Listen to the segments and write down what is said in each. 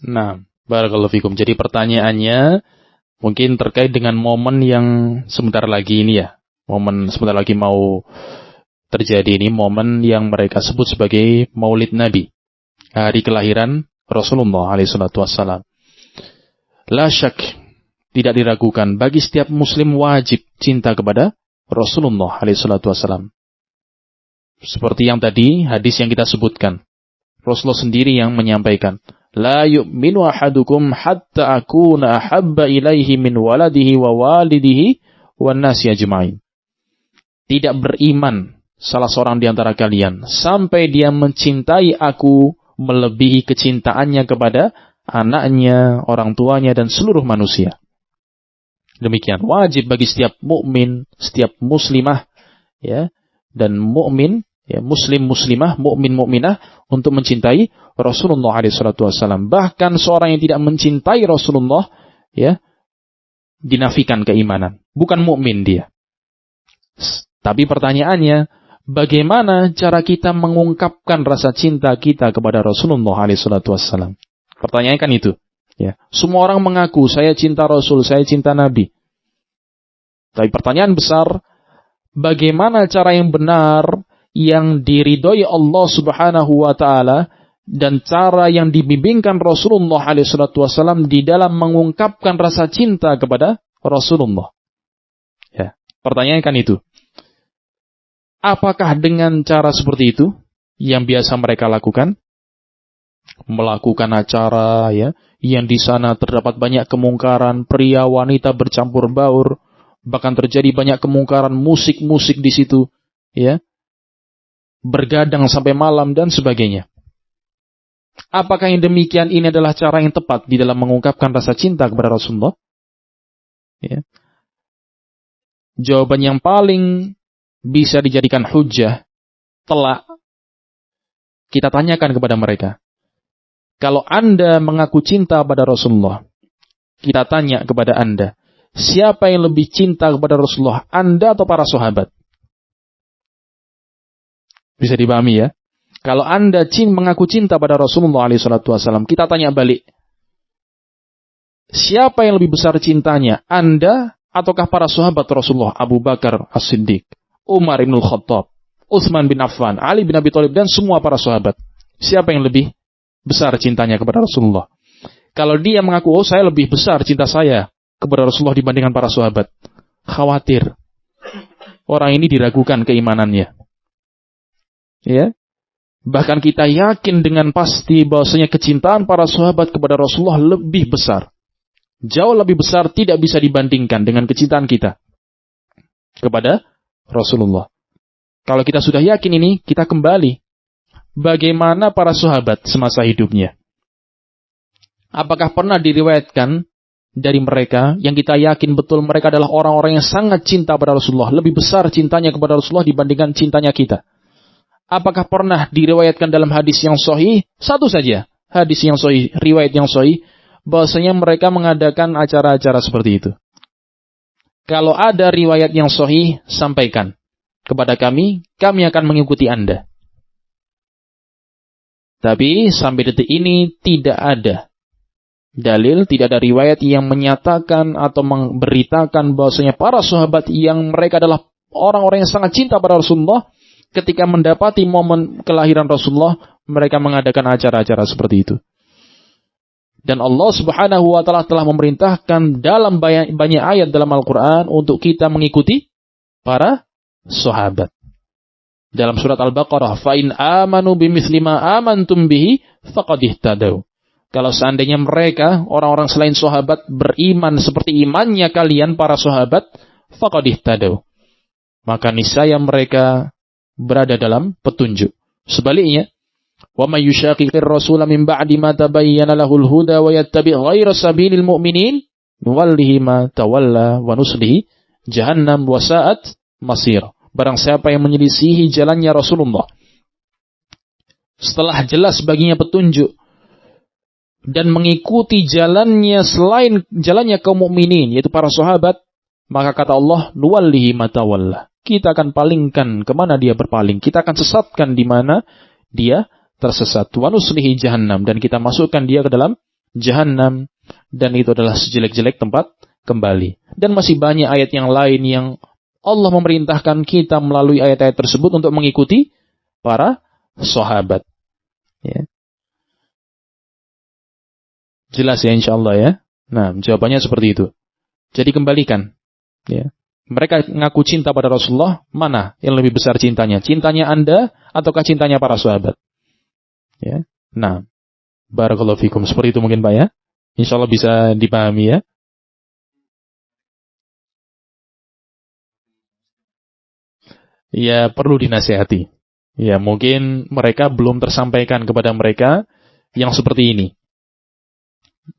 Nah, barakallahu fikum. Jadi pertanyaannya mungkin terkait dengan momen yang sebentar lagi ini ya. Momen sebentar lagi mau terjadi ini, momen yang mereka sebut sebagai Maulid Nabi. Hari kelahiran Rasulullah SAW. La syak, tidak diragukan, bagi setiap muslim wajib cinta kepada Rasulullah SAW. Seperti yang tadi, hadis yang kita sebutkan. Rasulullah sendiri yang menyampaikan, La yu'minu ahadukum hatta akuna ahabba ilaihi min waladihi wa walidihi wa nasi ajma'in. Tidak beriman salah seorang di antara kalian sampai dia mencintai aku melebihi kecintaannya kepada anaknya, orang tuanya dan seluruh manusia. Demikian wajib bagi setiap mukmin, setiap muslimah ya, dan mukmin ya, muslim muslimah, mukmin mukminah untuk mencintai Rasulullah SAW. Bahkan seorang yang tidak mencintai Rasulullah ya, dinafikan keimanan, bukan mukmin dia. Tapi pertanyaannya, bagaimana cara kita mengungkapkan rasa cinta kita kepada Rasulullah SAW? Pertanyaan kan itu. Ya, semua orang mengaku saya cinta Rasul, saya cinta Nabi. Tapi pertanyaan besar, bagaimana cara yang benar yang diridhoi Allah Subhanahu wa taala dan cara yang dibimbingkan Rasulullah SAW di dalam mengungkapkan rasa cinta kepada Rasulullah? Ya, pertanyaan kan itu. Apakah dengan cara seperti itu yang biasa mereka lakukan? Melakukan acara ya, yang di sana terdapat banyak kemungkaran, pria wanita bercampur baur, bahkan terjadi banyak kemungkaran, musik-musik di situ, ya, bergadang sampai malam dan sebagainya. Apakah yang demikian ini adalah cara yang tepat di dalam mengungkapkan rasa cinta kepada Rasulullah? Ya. Jawaban yang paling bisa dijadikan hujjah telak, kita tanyakan kepada mereka. Kalau Anda mengaku cinta pada Rasulullah, kita tanya kepada Anda, siapa yang lebih cinta kepada Rasulullah, Anda atau para sahabat? Bisa dipahami ya? Kalau Anda mengaku cinta pada Rasulullah SAW, kita tanya balik, siapa yang lebih besar cintanya, Anda ataukah para sahabat Rasulullah, Abu Bakar As-Siddiq, Umar ibn Khattab, Utsman bin Affan, Ali bin Abi Thalib, dan semua para sahabat? Siapa yang lebih besar cintanya kepada Rasulullah? Kalau dia mengaku, oh saya lebih besar cinta saya kepada Rasulullah dibandingkan para sahabat, khawatir orang ini diragukan keimanannya. Ya, bahkan kita yakin dengan pasti bahwasanya kecintaan para sahabat kepada Rasulullah lebih besar, jauh lebih besar, tidak bisa dibandingkan dengan kecintaan kita kepada Rasulullah. Kalau kita sudah yakin ini, kita kembali, bagaimana para sahabat semasa hidupnya? Apakah pernah diriwayatkan dari mereka yang kita yakin betul mereka adalah orang-orang yang sangat cinta pada Rasulullah, lebih besar cintanya kepada Rasulullah dibandingkan cintanya kita? Apakah pernah diriwayatkan dalam hadis yang sahih, satu saja hadis yang sahih, riwayat yang sahih, bahwasanya mereka mengadakan acara-acara seperti itu? Kalau ada riwayat yang sahih, sampaikan kepada kami akan mengikuti Anda. Tapi sampai detik ini tidak ada dalil, tidak ada riwayat yang menyatakan atau memberitakan bahwasanya para sahabat yang mereka adalah orang-orang yang sangat cinta pada Rasulullah, ketika mendapati momen kelahiran Rasulullah, mereka mengadakan acara-acara seperti itu. Dan Allah Subhanahu wa taala telah memerintahkan dalam banyak ayat dalam Al-Qur'an untuk kita mengikuti para sahabat. Dalam surat Al-Baqarah, fa in amanu bimithli ma amantum bihi faqad ihtadaw. Kalau seandainya mereka, orang-orang selain sahabat, beriman seperti imannya kalian para sahabat, faqad ihtadaw, maka niscaya mereka berada dalam petunjuk. Sebaliknya, wa may yushaqiqir rasula min ba'di ma tabayyana lahul huda wa yattabi' ghayra sabilil mu'minin nuwallihi ma tawalla wa nuslihi jahannam wa sa'at masir. Barang siapa yang menyelisihi jalannya Rasulullah setelah jelas baginya petunjuk dan mengikuti jalannya selain jalannya kaum mukminin, yaitu para sahabat, maka kata Allah, nuwallihi ma tawalla, kita akan palingkan kemana dia berpaling, kita akan sesatkan di mana dia tersesat, wa nuslihi jahannam, dan kita masukkan dia ke dalam Jahannam, dan itu adalah sejelek-jelek tempat kembali. Dan masih banyak ayat yang lain yang Allah memerintahkan kita melalui ayat-ayat tersebut untuk mengikuti para sahabat. Ya. Jelas ya insyaallah ya. Nah, jawabannya seperti itu. Jadi kembalikan. Ya. Mereka ngaku cinta pada Rasulullah, mana yang lebih besar cintanya? Cintanya Anda ataukah cintanya para sahabat? Ya. Nah, barakallahu fikum. Seperti itu mungkin Pak ya. Insyaallah bisa dipahami ya. Ya, perlu dinasihati. Ya, mungkin mereka belum tersampaikan kepada mereka yang seperti ini.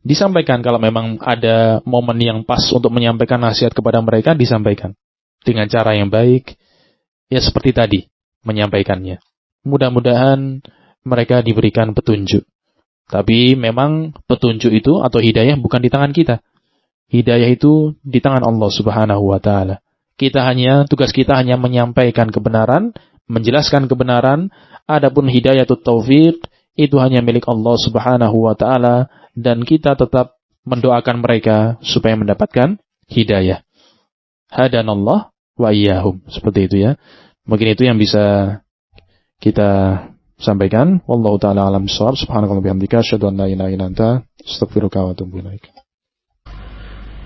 Disampaikan kalau memang ada momen yang pas untuk menyampaikan nasihat kepada mereka, disampaikan dengan cara yang baik. Ya, seperti tadi menyampaikannya. Mudah-mudahan mereka diberikan petunjuk. Tapi memang petunjuk itu atau hidayah bukan di tangan kita. Hidayah itu di tangan Allah Subhanahu wa taala. Tugas kita hanya menyampaikan kebenaran, menjelaskan kebenaran. Adapun hidayatut taufiq itu hanya milik Allah Subhanahu wa taala, dan kita tetap mendoakan mereka supaya mendapatkan hidayah. Hadanallah wa iyyahum. Seperti itu ya. Mungkin itu yang bisa kita sampaikan. Wallahu taala alam shawab. Subhanakallahumma bihamdika asyhadu an la ilaha illa anta astaghfiruka wa atubu ilaik.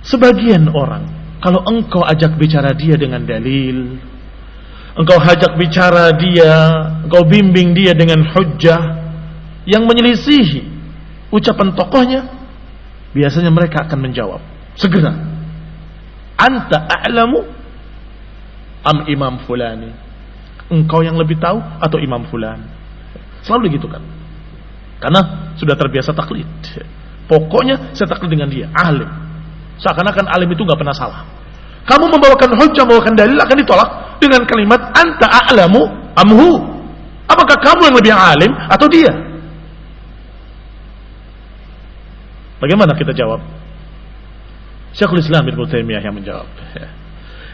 Sebagian orang, kalau engkau ajak bicara dia dengan dalil, engkau ajak bicara dia, engkau bimbing dia dengan hujjah yang menyelisihi ucapan tokohnya, biasanya mereka akan menjawab segera, anta a'lamu am imam fulani, engkau yang lebih tahu atau imam fulani. Selalu begitu kan, karena sudah terbiasa taklid. Pokoknya saya taklid dengan dia, alim. Seakan-akan alim itu gak pernah salah. Kamu membawakan hujjah, membawakan dalil, akan ditolak dengan kalimat anta a'lamu amhu. Apakah kamu yang lebih alim atau dia? Bagaimana kita jawab? Syekhul Islam Ibnu Taimiyah yang menjawab.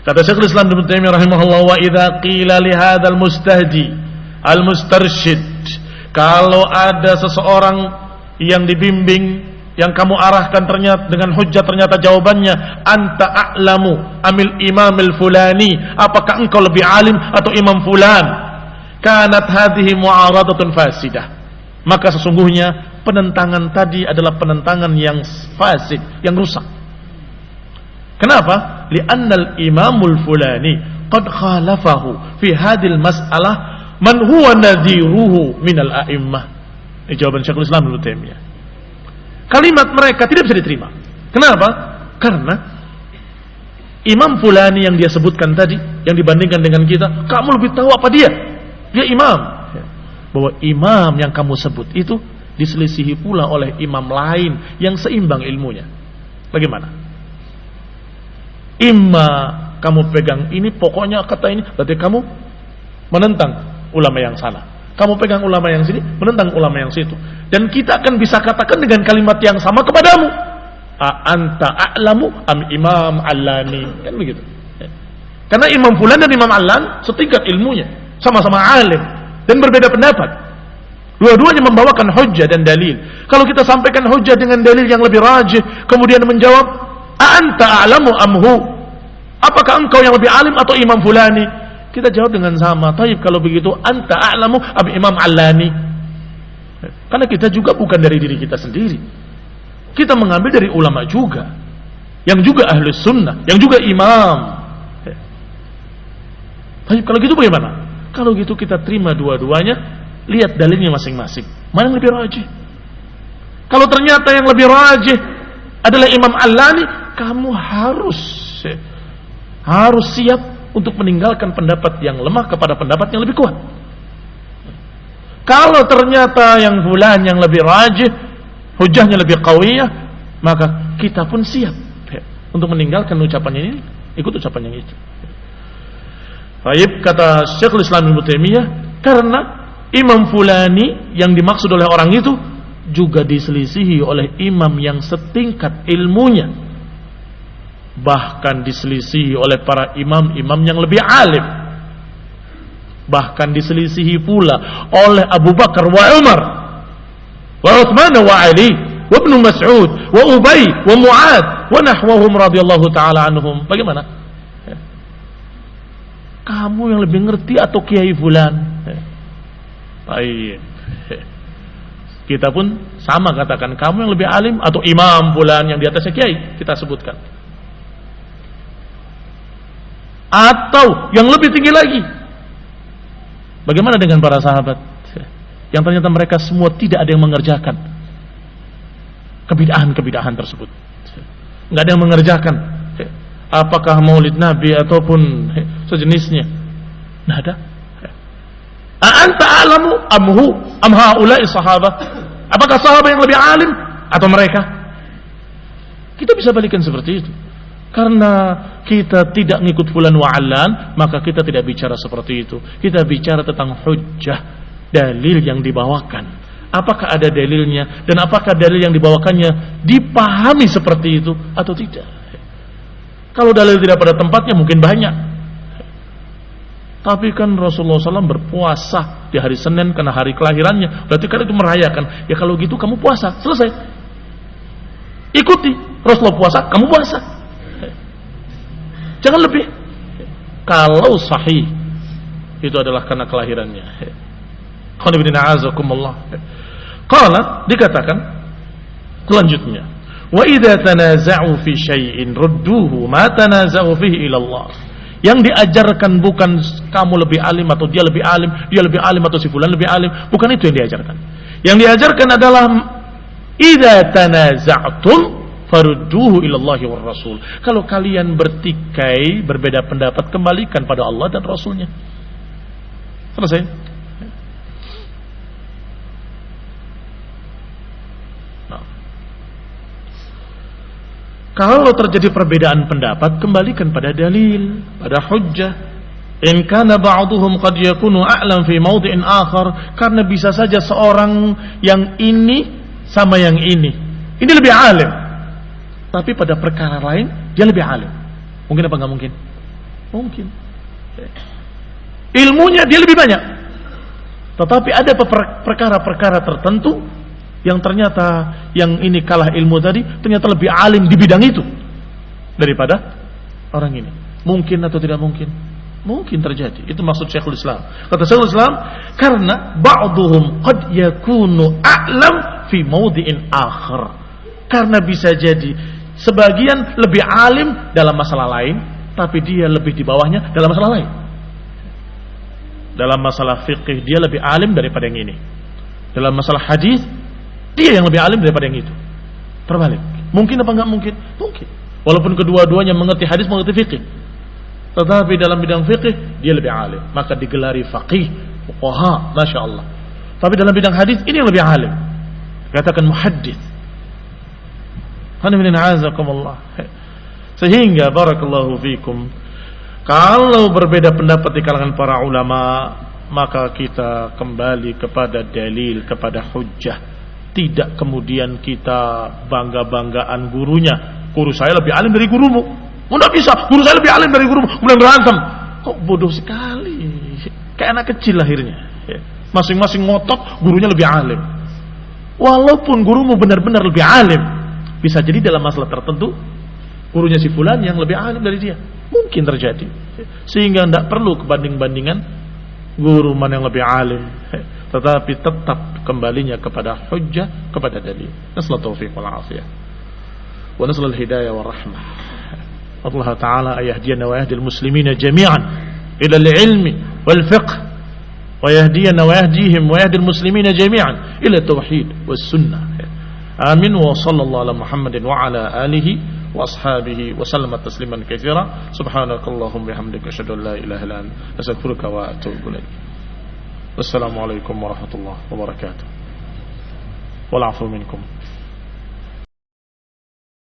Kata Syekhul Islam Ibnu Taimiyah rahimahullah, wa idza qila li hadzal mustahdi al mustarsyid, kalau ada seseorang yang dibimbing, yang kamu arahkan ternyata dengan hujjah, ternyata jawabannya anta a'lamu amil imamil fulani, apakah engkau lebih alim atau imam fulan, kanat hadhihi mu'aradatun fasidah, maka sesungguhnya penentangan tadi adalah penentangan yang fasid, yang rusak. Kenapa? Li'annal imamul fulani qad khalafahu fi hadhil mas'alah man huwa nadhiruhu minal a'immah. Ini jawaban Syekhul Islam Ibnu Taimiyah. Kalimat mereka tidak bisa diterima. Kenapa? Karena imam fulani yang dia sebutkan tadi, yang dibandingkan dengan kita, kamu lebih tahu apa dia? Dia imam. Bahwa imam yang kamu sebut itu diselisihi pula oleh imam lain yang seimbang ilmunya. Bagaimana? Imma kamu pegang ini, pokoknya kata ini, berarti kamu menentang ulama yang sana. Kamu pegang ulama yang sini, menentang ulama yang situ. Dan kita akan bisa katakan dengan kalimat yang sama kepadamu, anta a'lamu am imam allani, kan begitu. Karena imam fulan dan imam allan setingkat ilmunya, sama-sama alim dan berbeda pendapat. Dua-duanya membawakan hujjah dan dalil. Kalau kita sampaikan hujjah dengan dalil yang lebih rajih, kemudian menjawab anta a'lamu amhu, apakah engkau yang lebih alim atau imam fulani? Kita jawab dengan sama. Taib, kalau begitu anta a'lamu ab imam allani. Karena kita juga bukan dari diri kita sendiri. Kita mengambil dari ulama juga, yang juga ahli sunnah, yang juga imam. Taib, kalau gitu bagaimana? Kalau gitu kita terima dua-duanya, lihat dalilnya masing-masing. Mana yang lebih rajih? Kalau ternyata yang lebih rajih adalah imam allani, kamu harus siap untuk meninggalkan pendapat yang lemah kepada pendapat yang lebih kuat. Kalau ternyata yang fulan yang lebih rajih, hujahnya lebih qawiyah, maka kita pun siap untuk meninggalkan ucapan ini, ikut ucapan yang itu. Baik, kata Syekhul Islam Ibnu Taimiyah, karena imam fulani yang dimaksud oleh orang itu juga diselisihi oleh imam yang setingkat ilmunya, bahkan diselisihi oleh para imam-imam yang lebih alim, bahkan diselisihi pula oleh Abu Bakar wa Umar wa Uthman wa Ali wa Ibnu Mas'ud, wa Ubay, wa Mu'ad, wa nahwahum radhiyallahu taala anhum. Bagaimana? Kamu yang lebih ngerti atau Kiai fulan? Baik. Kita pun sama katakan, kamu yang lebih alim atau imam fulan yang di atasnya kiai, kita sebutkan. Atau yang lebih tinggi lagi. Bagaimana dengan para sahabat yang ternyata mereka semua tidak ada yang mengerjakan kebid'ahan tersebut. Enggak ada yang mengerjakan apakah maulid Nabi ataupun sejenisnya. Enggak ada. A'anta a'lamu amhu am haula'i sahabah? Apakah sahabat yang lebih alim atau mereka? Kita bisa balikan seperti itu. Karena kita tidak ngikut fulan wa'alan, maka kita tidak bicara seperti itu. Kita bicara tentang hujjah, dalil yang dibawakan. Apakah ada dalilnya dan apakah dalil yang dibawakannya dipahami seperti itu atau tidak? Kalau dalil tidak pada tempatnya mungkin banyak. Tapi kan Rasulullah SAW berpuasa di hari Senin karena hari kelahirannya. Berarti kan itu merayakan. Ya kalau gitu kamu puasa, selesai. Ikuti Rasulullah puasa, kamu puasa. Jangan lebih. Kalau sahih itu adalah karena kelahirannya. Qala dikatakan selanjutnya, wa idza tanaza'u fi syai'in rudduhu ma tanaza'u fihi ila Allah. Yang diajarkan bukan kamu lebih alim atau dia lebih alim atau si fulan lebih alim, bukan itu yang diajarkan. Yang diajarkan adalah idza tanaza'tum farudduhu ilallahi war rasul. Kalau kalian bertikai, berbeda pendapat, kembalikan pada Allah dan Rasulnya. Selesai. Nah. Kalau terjadi perbedaan pendapat, kembalikan pada dalil, pada hujjah. In kana ba'duhum qad yakunu a'lam fi mawdi'in akhar, karena bisa saja seorang yang ini sama yang ini lebih alim, tapi pada perkara lain dia lebih alim. Mungkin apa enggak mungkin? Mungkin. Ilmunya dia lebih banyak, tetapi ada perkara-perkara tertentu yang ternyata yang ini kalah ilmu tadi ternyata lebih alim di bidang itu daripada orang ini. Mungkin atau tidak mungkin? Mungkin terjadi. Itu maksud Syekhul Islam. Kata Syekhul Islam, karena ba'duhum qad yakunu a'lam fi mawdi'in akhar. Karena bisa jadi sebagian lebih alim dalam masalah lain, tapi dia lebih di bawahnya dalam masalah lain. Dalam masalah fikih dia lebih alim daripada yang ini. Dalam masalah hadis dia yang lebih alim daripada yang itu. Terbalik. Mungkin apa enggak mungkin? Mungkin. Walaupun kedua-duanya mengerti hadis, mengerti fikih, tetapi dalam bidang fikih dia lebih alim, maka digelari faqih, fuqaha, masya Allah. Tapi dalam bidang hadis ini yang lebih alim, katakan muhaddits. Sehingga barakallahu fikum, kalau berbeda pendapat di kalangan para ulama, maka kita kembali kepada dalil, kepada hujjah. Tidak kemudian kita bangga-banggaan gurunya. Guru saya lebih alim dari gurumu. Tidak bisa, guru saya lebih alim dari gurumu. Kemudian berantem. Kok bodoh sekali. Kayak anak kecil lahirnya. Masing-masing ngotot gurunya lebih alim. Walaupun gurumu benar-benar lebih alim, bisa jadi dalam masalah tertentu gurunya si fulan yang lebih alim dari dia. Mungkin terjadi. Sehingga tidak perlu kebanding-bandingan guru mana yang lebih alim. Tetapi tetap kembalinya kepada hujjah, kepada dalil. Nasallahu taufiq wal afiyah. Wa nasallahu hidayah wa rahmah. Allah Ta'ala ayahdiyana wa yahdil muslimina jami'an ila al-ilmi wal fiqh, wa yahdiyana wa yahdihim wa yahdil muslimina jami'an ila tauhid was sunnah. Amin. Wa sallallahu ala Muhammadin wa ala alihi wa ashabihi wa sallama tasliman katsira. Subhanakallahumma bihamdika asyhadu an la ilaha illa anta astaghfiruka wa atubu ilaik. Wassalamualaikum warahmatullahi wabarakatuh. Wal 'afwu minkum.